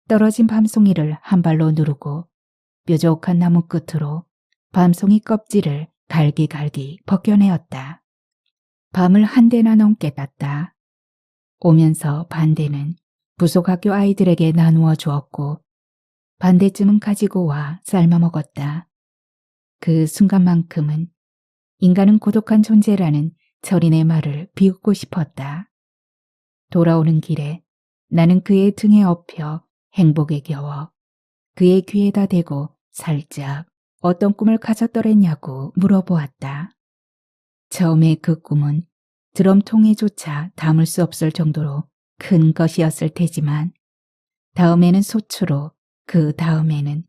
떨어진 밤송이를 한 발로 누르고 뾰족한 나무 끝으로 밤송이 껍질을 갈기갈기 벗겨내었다. 밤을 한 대나 넘게 땄다. 오면서 반대는 부속 학교 아이들에게 나누어 주었고 반대쯤은 가지고 와 삶아 먹었다. 그 순간만큼은 인간은 고독한 존재라는 철인의 말을 비웃고 싶었다. 돌아오는 길에 나는 그의 등에 엎여 행복에 겨워 그의 귀에다 대고 살짝 어떤 꿈을 가졌더랬냐고 물어보았다. 처음에 그 꿈은 드럼통에조차 담을 수 없을 정도로 큰 것이었을 테지만 다음에는 소추로 그 다음에는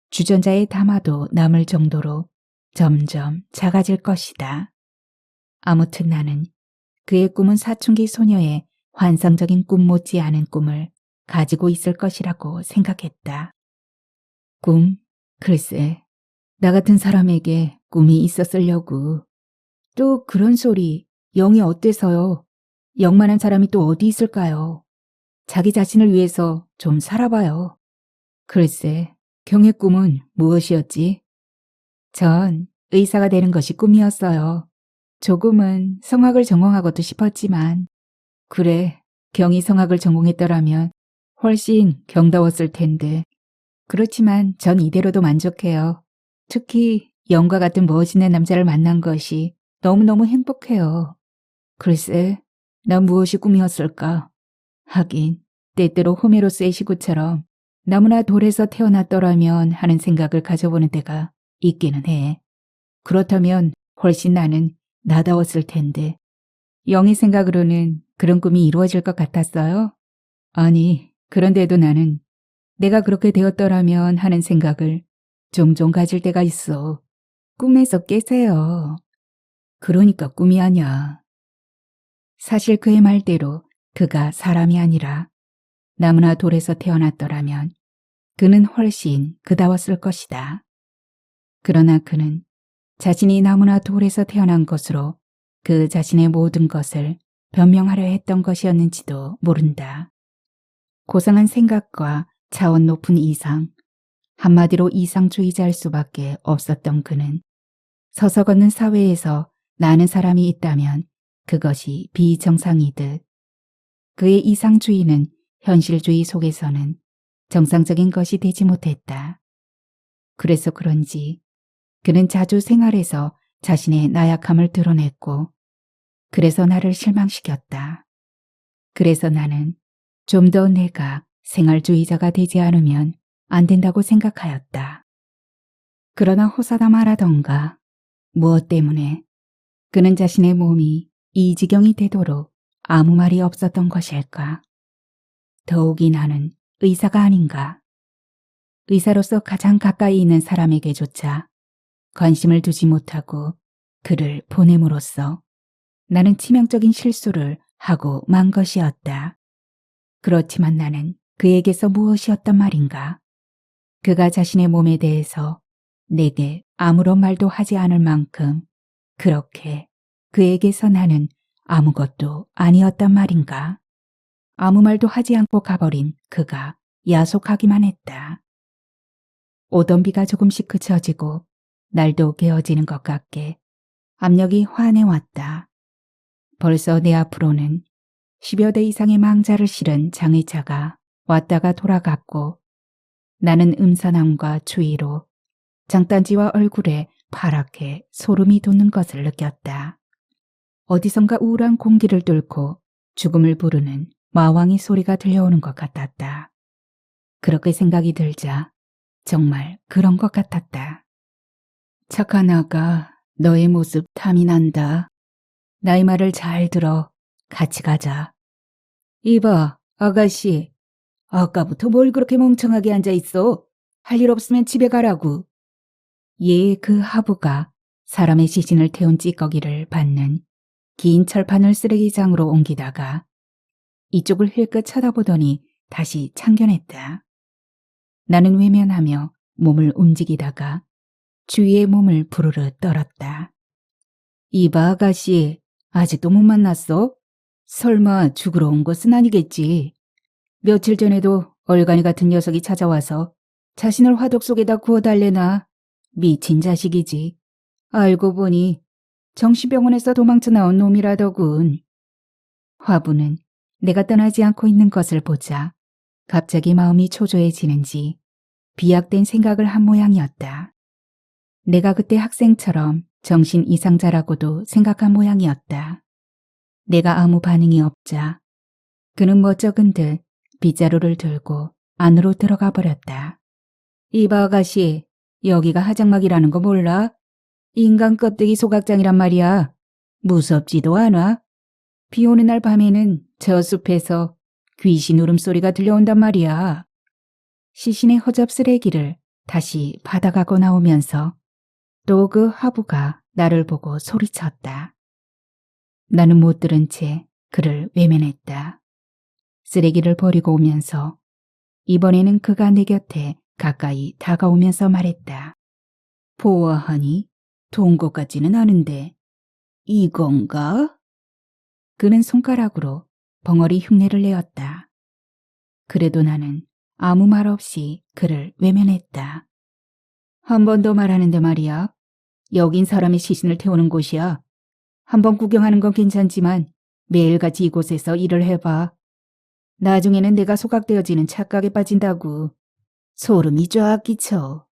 주전자에 담아도 남을 정도로 점점 작아질 것이다. 아무튼 나는 그의 꿈은 사춘기 소녀의 환상적인 꿈 못지않은 꿈을 가지고 있을 것이라고 생각했다. 꿈? 글쎄, 나 같은 사람에게 꿈이 있었으려고. 또 그런 소리, 영이 어때서요? 영만한 사람이 또 어디 있을까요? 자기 자신을 위해서 좀 살아봐요. 글쎄, 경의 꿈은 무엇이었지? 전 의사가 되는 것이 꿈이었어요. 조금은 성악을 전공하고도 싶었지만, 그래, 경이 성악을 전공했더라면 훨씬 경다웠을 텐데. 그렇지만 전 이대로도 만족해요. 특히 영과 같은 멋있는 남자를 만난 것이 너무너무 행복해요. 글쎄, 난 무엇이 꿈이었을까? 하긴 때때로 호메로스의 시구처럼 너무나 돌에서 태어났더라면 하는 생각을 가져보는 때가 있기는 해. 그렇다면 훨씬 나는 나다웠을 텐데. 영의 생각으로는 그런 꿈이 이루어질 것 같았어요? 아니, 그런데도 나는 내가 그렇게 되었더라면 하는 생각을 종종 가질 때가 있어. 꿈에서 깨세요. 그러니까 꿈이 아냐. 사실 그의 말대로 그가 사람이 아니라 나무나 돌에서 태어났더라면 그는 훨씬 그다웠을 것이다. 그러나 그는 자신이 나무나 돌에서 태어난 것으로 그 자신의 모든 것을 변명하려 했던 것이었는지도 모른다. 고상한 생각과 차원 높은 이상, 한마디로 이상주의자일 수밖에 없었던 그는 서서 걷는 사회에서 나는 사람이 있다면 그것이 비정상이듯 그의 이상주의는 현실주의 속에서는 정상적인 것이 되지 못했다. 그래서 그런지 그는 자주 생활에서 자신의 나약함을 드러냈고 그래서 나를 실망시켰다. 그래서 나는 좀 더 내가 생활주의자가 되지 않으면 안 된다고 생각하였다. 그러나 호사다 말하던가 무엇 때문에 그는 자신의 몸이 이 지경이 되도록 아무 말이 없었던 것일까? 더욱이 나는 의사가 아닌가? 의사로서 가장 가까이 있는 사람에게조차 관심을 두지 못하고 그를 보냄으로써 나는 치명적인 실수를 하고 만 것이었다. 그렇지만 나는 그에게서 무엇이었단 말인가? 그가 자신의 몸에 대해서 내게 아무런 말도 하지 않을 만큼 그렇게 그에게서 나는 아무것도 아니었단 말인가? 아무 말도 하지 않고 가버린 그가 야속하기만 했다. 오던 비가 조금씩 그쳐지고 날도 개어지는 것 같게 압력이 환해왔다. 벌써 내 앞으로는 10여 대 이상의 망자를 실은 장의차가 왔다가 돌아갔고 나는 음산함과 추위로 장단지와 얼굴에 파랗게 소름이 돋는 것을 느꼈다. 어디선가 우울한 공기를 뚫고 죽음을 부르는 마왕의 소리가 들려오는 것 같았다. 그렇게 생각이 들자 정말 그런 것 같았다. 착한 아가, 너의 모습 탐이 난다. 나의 말을 잘 들어. 같이 가자. 이봐, 아가씨. 아까부터 뭘 그렇게 멍청하게 앉아있어? 할 일 없으면 집에 가라고. 얘의 그 하부가 사람의 시신을 태운 찌꺼기를 받는 긴 철판을 쓰레기장으로 옮기다가 이쪽을 힐끗 쳐다보더니 다시 참견했다. 나는 외면하며 몸을 움직이다가 주위의 몸을 부르르 떨었다. 이봐 아가씨, 아직도 못 만났어? 설마 죽으러 온 것은 아니겠지. 며칠 전에도 얼간이 같은 녀석이 찾아와서 자신을 화덕 속에다 구워달래나. 미친 자식이지. 알고 보니 정신병원에서 도망쳐 나온 놈이라더군. 화부는 내가 떠나지 않고 있는 것을 보자 갑자기 마음이 초조해지는지 비약된 생각을 한 모양이었다. 내가 그때 학생처럼 정신 이상자라고도 생각한 모양이었다. 내가 아무 반응이 없자 그는 멋쩍은 듯 빗자루를 들고 안으로 들어가 버렸다. 이봐 아가씨, 여기가 하장막이라는 거 몰라? 인간 껍데기 소각장이란 말이야. 무섭지도 않아? 비 오는 날 밤에는 저 숲에서 귀신 울음소리가 들려온단 말이야. 시신의 허접 쓰레기를 다시 받아가고 나오면서 또 그 하부가 나를 보고 소리쳤다. 나는 못 들은 채 그를 외면했다. 쓰레기를 버리고 오면서 이번에는 그가 내 곁에 가까이 다가오면서 말했다. 보아하니 돈 것 같지는 않은데 이건가? 그는 손가락으로 벙어리 흉내를 내었다. 그래도 나는 아무 말 없이 그를 외면했다. 한 번 더 말하는데 말이야. 여긴 사람의 시신을 태우는 곳이야. 한번 구경하는 건 괜찮지만 매일같이 이곳에서 일을 해봐. 나중에는 내가 소각되어지는 착각에 빠진다고. 소름이 쫙 끼쳐.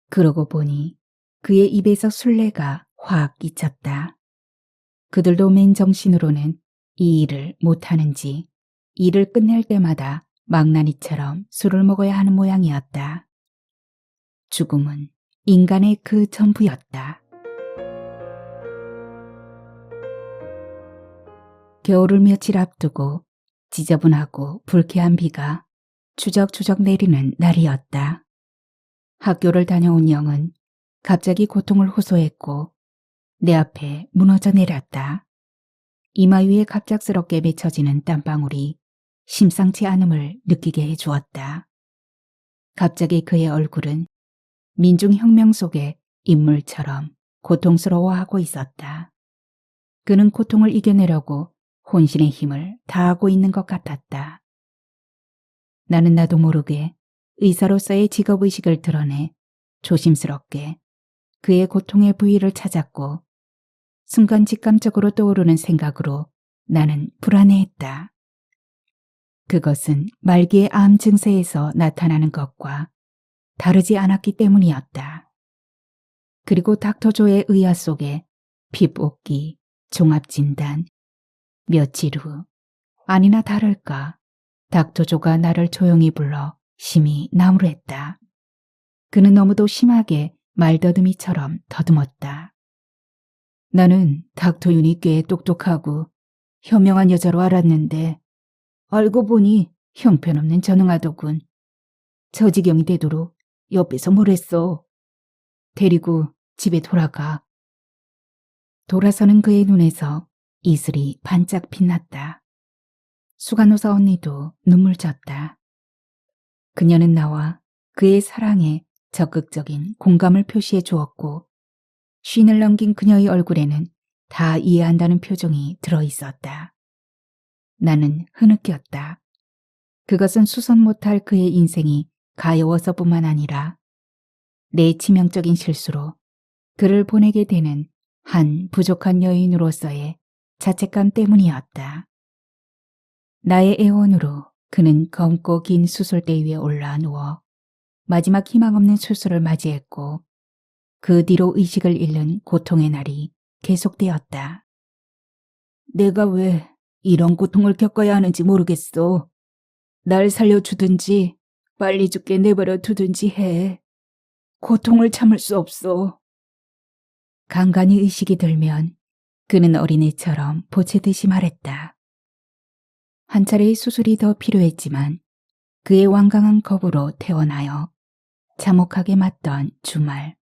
그러고 보니 그의 입에서 술래가 확 끼쳤다. 그들도 맨정신으로는 이 일을 못하는지 일을 끝낼 때마다 망나니처럼 술을 먹어야 하는 모양이었다. 죽음은 인간의 그 전부였다. 겨울을 며칠 앞두고 지저분하고 불쾌한 비가 추적추적 내리는 날이었다. 학교를 다녀온 영은 갑자기 고통을 호소했고 내 앞에 무너져 내렸다. 이마 위에 갑작스럽게 맺혀지는 땀방울이 심상치 않음을 느끼게 해주었다. 갑자기 그의 얼굴은 민중혁명 속의 인물처럼 고통스러워하고 있었다. 그는 고통을 이겨내려고 혼신의 힘을 다하고 있는 것 같았다. 나는 나도 모르게 의사로서의 직업의식을 드러내 조심스럽게 그의 고통의 부위를 찾았고 순간 직감적으로 떠오르는 생각으로 나는 불안해했다. 그것은 말기의 암 증세에서 나타나는 것과 다르지 않았기 때문이었다. 그리고 닥터조의 의아 속에 피뽑기, 종합진단, 며칠 후 아니나 다를까 닥터조가 나를 조용히 불러 심히 나무랬다. 그는 너무도 심하게 말더듬이처럼 더듬었다. 나는 닥터윤이 꽤 똑똑하고 현명한 여자로 알았는데 알고 보니 형편없는 전응하더군. 저 지경이 되도록 옆에서 뭘 했어. 데리고 집에 돌아가. 돌아서는 그의 눈에서 이슬이 반짝 빛났다. 수간호사 언니도 눈물 졌다. 그녀는 나와 그의 사랑에 적극적인 공감을 표시해 주었고 쉰을 넘긴 그녀의 얼굴에는 다 이해한다는 표정이 들어있었다. 나는 흐느꼈다. 그것은 수선 못할 그의 인생이 가여워서뿐만 아니라 내 치명적인 실수로 그를 보내게 되는 한 부족한 여인으로서의 자책감 때문이었다. 나의 애원으로 그는 검고 긴 수술대 위에 올라 누워 마지막 희망 없는 수술을 맞이했고 그 뒤로 의식을 잃는 고통의 날이 계속되었다. 내가 왜 이런 고통을 겪어야 하는지 모르겠어. 날 살려주든지 빨리 죽게 내버려 두든지 해. 고통을 참을 수 없어. 간간히 의식이 들면 그는 어린애처럼 보채듯이 말했다. 한 차례의 수술이 더 필요했지만 그의 완강한 겁으로 태어나여 참혹하게 맞던 주말.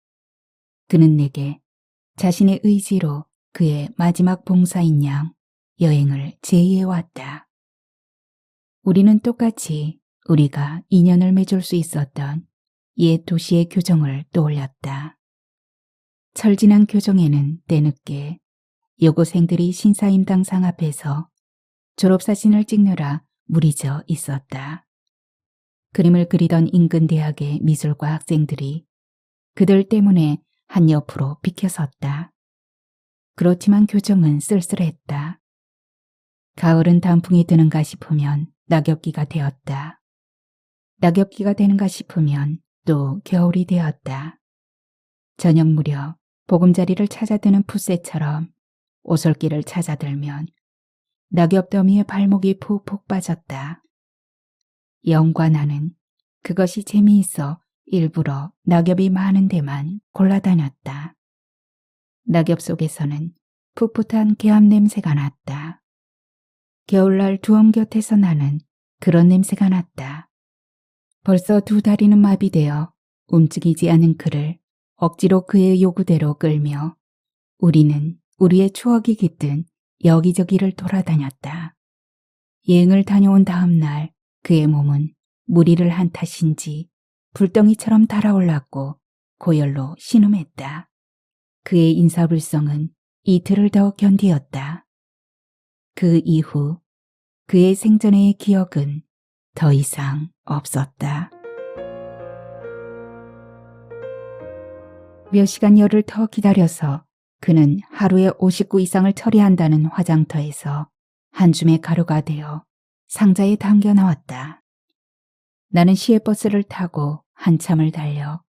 그는 내게 자신의 의지로 그의 마지막 봉사인 양 여행을 제의해왔다. 우리는 똑같이 우리가 인연을 맺을 수 있었던 옛 도시의 교정을 떠올렸다. 철진한 교정에는 때늦게 여고생들이 신사임당 상 앞에서 졸업사진을 찍느라 무리져 있었다. 그림을 그리던 인근 대학의 미술과 학생들이 그들 때문에 한옆으로 비켜섰다. 그렇지만 교정은 쓸쓸했다. 가을은 단풍이 드는가 싶으면 낙엽기가 되었다. 낙엽기가 되는가 싶으면 또 겨울이 되었다. 저녁 무렵 보금자리를 찾아드는 풋새처럼 오솔길을 찾아들면 낙엽 더미에 발목이 푹푹 빠졌다. 영과 나는 그것이 재미있어 일부러 낙엽이 많은 데만 골라다녔다. 낙엽 속에서는 풋풋한 개합 냄새가 났다. 겨울날 두엄 곁에서 나는 그런 냄새가 났다. 벌써 두 다리는 마비되어 움직이지 않은 그를 억지로 그의 요구대로 끌며 우리는 우리의 추억이 깃든 여기저기를 돌아다녔다. 여행을 다녀온 다음 날 그의 몸은 무리를 한 탓인지 불덩이처럼 달아올랐고 고열로 신음했다. 그의 인사불성은 이틀을 더 견디었다. 그 이후 그의 생전의 기억은 더 이상 없었다. 몇 시간 열을 더 기다려서 그는 하루에 59 이상을 처리한다는 화장터에서 한 줌의 가루가 되어 상자에 담겨 나왔다. 나는 시외버스를 타고 한참을 달려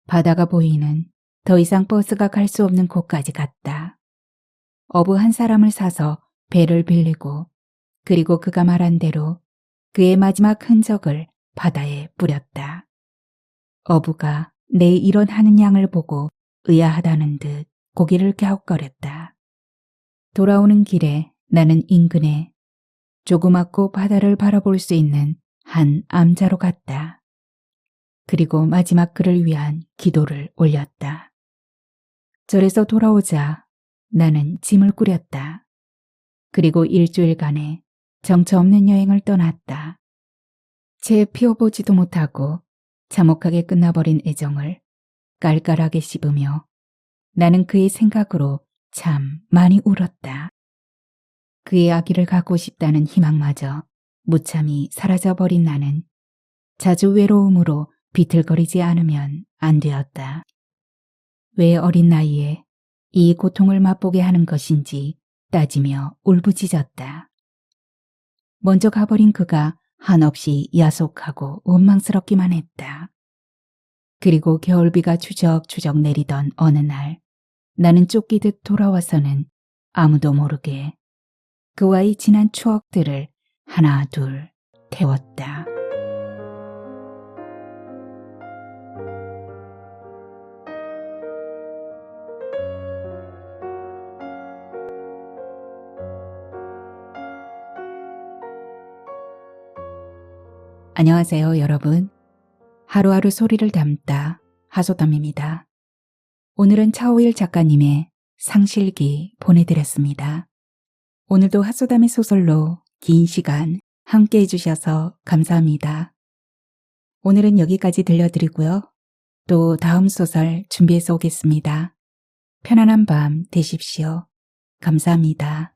바다가 보이는 더 이상 버스가 갈 수 없는 곳까지 갔다. 어부 한 사람을 사서 배를 빌리고 그리고 그가 말한 대로 그의 마지막 흔적을 바다에 뿌렸다. 어부가 내 이런 하는 양을 보고 의아하다는 듯 고개를 갸웃거렸다. 돌아오는 길에 나는 인근에 조그맣고 바다를 바라볼 수 있는 한 암자로 갔다. 그리고 마지막 그를 위한 기도를 올렸다. 절에서 돌아오자 나는 짐을 꾸렸다. 그리고 일주일간의 정처 없는 여행을 떠났다. 채 피워보지도 못하고 참혹하게 끝나버린 애정을 깔깔하게 씹으며 나는 그의 생각으로 참 많이 울었다. 그의 아기를 갖고 싶다는 희망마저 무참히 사라져버린 나는 자주 외로움으로 비틀거리지 않으면 안 되었다. 왜 어린 나이에 이 고통을 맛보게 하는 것인지 따지며 울부짖었다. 먼저 가버린 그가 한없이 야속하고 원망스럽기만 했다. 그리고 겨울비가 추적추적 내리던 어느 날 나는 쫓기듯 돌아와서는 아무도 모르게 그와의 지난 추억들을 하나 둘 태웠다. 안녕하세요, 여러분. 하루하루 소리를 담다 하소담입니다. 오늘은 차오일 작가님의 상실기 보내드렸습니다. 오늘도 하소담의 소설로 긴 시간 함께 해주셔서 감사합니다. 오늘은 여기까지 들려드리고요. 또 다음 소설 준비해서 오겠습니다. 편안한 밤 되십시오. 감사합니다.